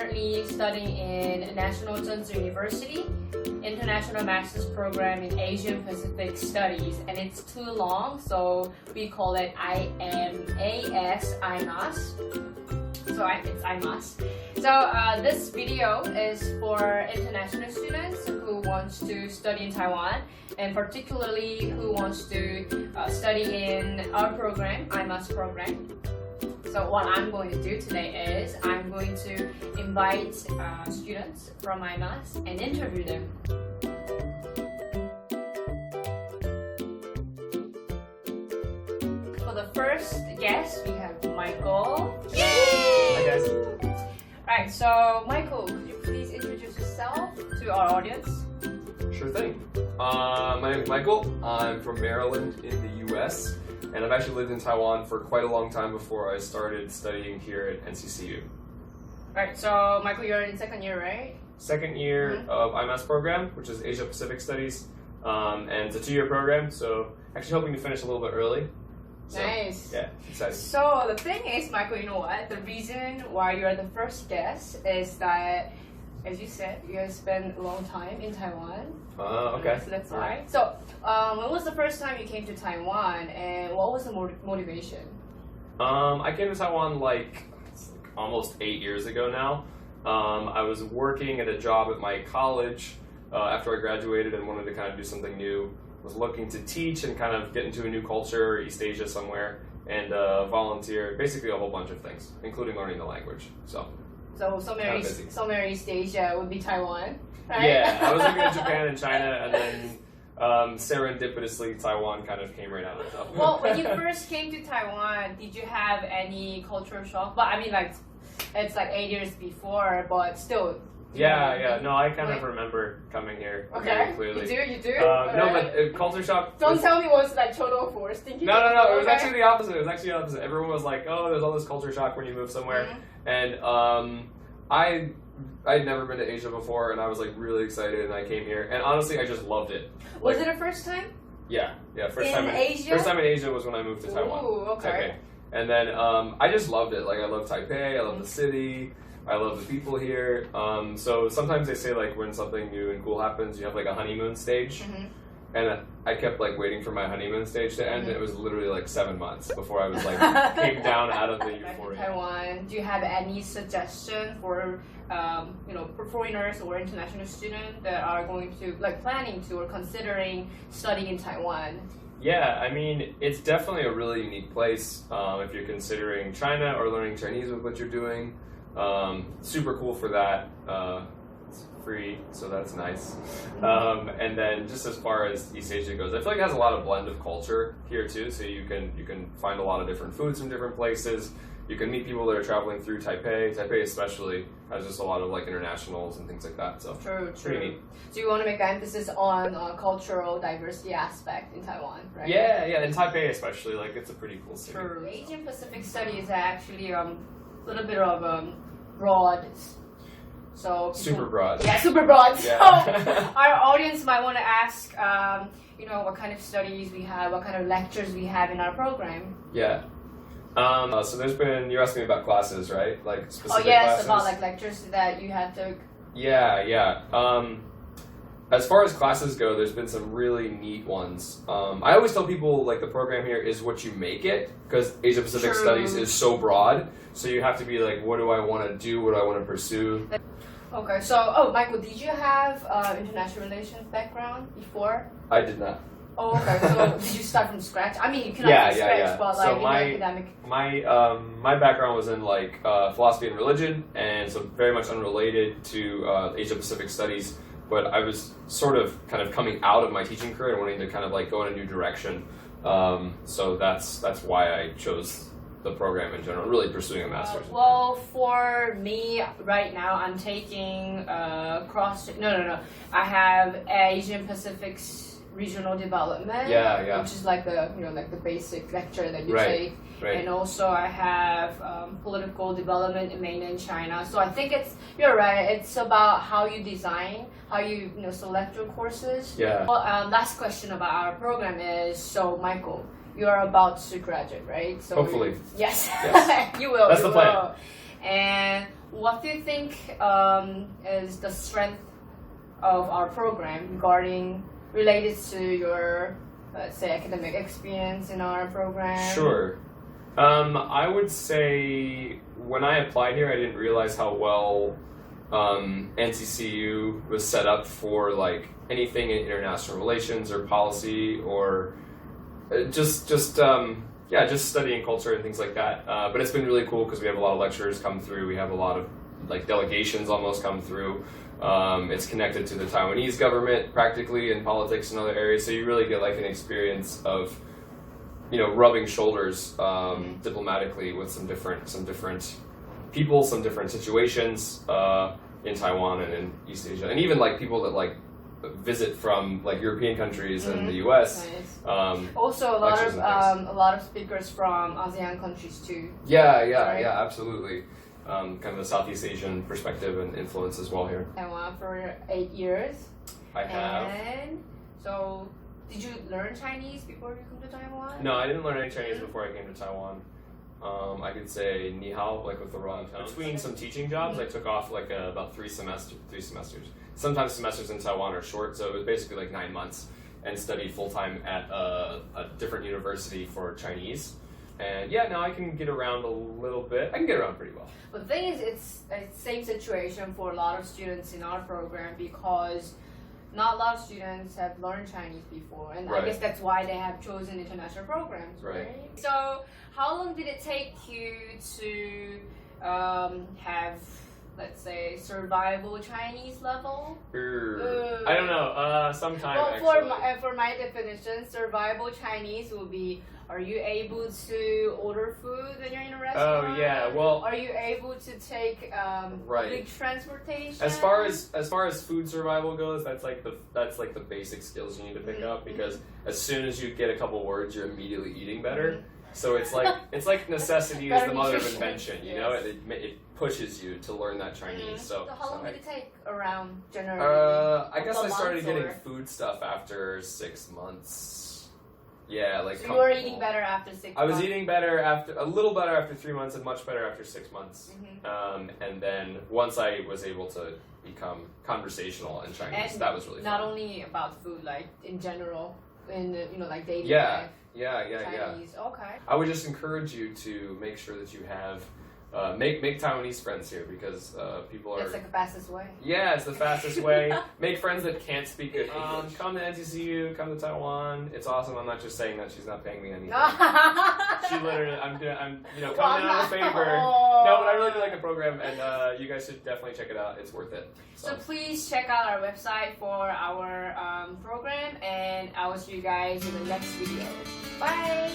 currently studying in National Zhengzi University, International Master's Program in Asian Pacific Studies, and it's too long, so we call it IMAS. So it's IMAS. So this video is for international students who wants to study in Taiwan, and particularly who wants to study in our program, IMAS program. So what I'm going to do today is I'm going to invite students from IMAS and interview them. For the first guest, we have Michael. Yay! Hi guys. Right, so Michael, could you please introduce yourself to our audience? Sure thing. My name is Michael. I'm from Maryland in the US, and I've actually lived in Taiwan for quite a long time before I started studying here at NCCU. Right, so Michael, you're in second year, right? Second year of IMAS program, which is Asia Pacific Studies, and it's a 2-year program, so actually hoping to finish a little bit early. So, nice. Yeah, excited. So the thing is, Michael, you know what? The reason why you're the first guest is that, as you said, you have spent a long time in Taiwan. Okay. So that's why. So when was the first time you came to Taiwan, and what was the motivation? I came to Taiwan like almost 8 years ago now. I was working at a job at my college after I graduated and wanted to kind of do something new. Was looking to teach and kind of get into a new culture, East Asia somewhere, and volunteer, basically a whole bunch of things, including learning the language. So somewhere East Asia would be Taiwan, right? Yeah, I was looking at Japan and China, and then serendipitously Taiwan kind of came right out of it. Well, when you first came to Taiwan, did you have any cultural shock? But I mean, like, it's like 8 years before, but still. Yeah. No, I kind of remember coming here very clearly. You do? No, but culture shock. Don't tell me it was like total force thinking. No. It was actually the opposite. Everyone was like, "Oh, there's all this culture shock when you move somewhere," and I'd never been to Asia before, and I was like really excited, and I came here, and honestly, I just loved it. Was it a first time? Yeah. First in time Asia. First time in Asia was when I moved to Taiwan. Ooh, okay. And then I just loved it. Like I love Taipei. I love the city. I love the people here. So sometimes they say like when something new and cool happens, you have like a honeymoon stage. And I kept like waiting for my honeymoon stage to end, and it was literally like 7 months before I was like came down out of the euphoria. Taiwan. Do you have any suggestion for for foreigners or international students that are going to planning to or considering studying in Taiwan? Yeah, I mean it's definitely a really unique place if you're considering China or learning Chinese with what you're doing. Super cool for that. It's free, so that's nice. And then just as far as East Asia goes, I feel like it has a lot of blend of culture here too. So you can find a lot of different foods from different places. You can meet people that are traveling through Taipei. Taipei especially has just a lot of like internationals and things like that. So true. Pretty neat. So you want to make an emphasis on cultural diversity aspect in Taiwan, right? Yeah, in Taipei especially, like it's a pretty cool city. True. Asian Pacific Studies is actually a little bit of broad. So super broad. Yeah, super broad. Yeah. So our audience might want to ask, what kind of studies we have, what kind of lectures we have in our program. Yeah. So you're asking me about classes, right? Like specific classes? About like lectures that you had to. Yeah. As far as classes go, there's been some really neat ones. I always tell people like the program here is what you make it, because Asia Pacific Studies is so broad. So you have to be like, what do I want to do? What do I want to pursue? Okay, so Michael, did you have international relations background before? I did not. Oh, okay. So did you start from scratch? I mean, you cannot from scratch, but like so academic. My background was in like philosophy and religion, and so very much unrelated to Asia Pacific Studies. But I was sort of kind of coming out of my teaching career and wanting to kind of like go in a new direction. So that's why I chose the program in general, really pursuing a master's. Well, for me right now, I'm taking I have Asian Pacific Regional Development. Yeah. Which is like the basic lecture that you take. Right. And also I have political development in mainland China. So I think you're right. It's about how you design, how you select your courses. Yeah. Well, last question about our program is, so Michael, you are about to graduate, right? So hopefully. Yes. Yes. You will. That's the plan. And what do you think is the strength of our program related to your, let's say, academic experience in our program? Sure. I would say when I applied here, I didn't realize how well NCCU was set up for like anything in international relations or policy or just studying culture and things like that. But it's been really cool because we have a lot of lecturers come through. We have a lot of like delegations almost come through. It's connected to the Taiwanese government practically in politics and other areas. So you really get like an experience of, you know, rubbing shoulders diplomatically with some different people, some different situations in Taiwan and in East Asia, and even like people that like visit from like European countries and the U.S. Nice. Also, a lot of speakers from ASEAN countries too. Yeah, absolutely. Kind of a Southeast Asian perspective and influence as well here. Taiwan for 8 years. I have. And so, did you learn Chinese before you come to Taiwan? No, I didn't learn any Chinese before I came to Taiwan. I could say ni hao, like with the wrong tone. Between some teaching jobs, I took off like about 3 semesters. Sometimes semesters in Taiwan are short, so it was basically like 9 months, and studied full-time at a different university for Chinese. And yeah, now I can get around a little bit. I can get around pretty well. But the thing is, it's the same situation for a lot of students in our program because not a lot of students have learned Chinese before, and Right. I guess that's why they have chosen international programs, right? So, how long did it take you to have, let's say, survival Chinese level? I don't know. Sometime Well, actually. for my definition, survival Chinese will be: are you able to order food when you're in a restaurant? Oh yeah, well. Are you able to take public transportation? As far as food survival goes, that's like the basic skills you need to pick up, because as soon as you get a couple words, you're immediately eating better. So it's like necessity is the mother of invention. You know, it pushes you to learn that Chinese. So how long did it take around generally? I guess I started getting food stuff after 6 months. Yeah, like. So you were eating better after 6 months. I was eating better a little better after 3 months, and much better after 6 months. And then once I was able to become conversational in Chinese, and that was really fun. not only about food, like in general, in like daily Yeah. life. Chinese. Okay. I would just encourage you to make sure that you have make Taiwanese friends here, because people are. That's like the fastest way. Yeah, it's the fastest way. Make friends that can't speak good English. Come to NCCU, come to Taiwan. It's awesome. I'm not just saying that. She's not paying me anything. She literally, I'm coming out of a favor. No, but I really do like the program, and you guys should definitely check it out. It's worth it. So please check out our website for our program, and I will see you guys in the next video. Bye.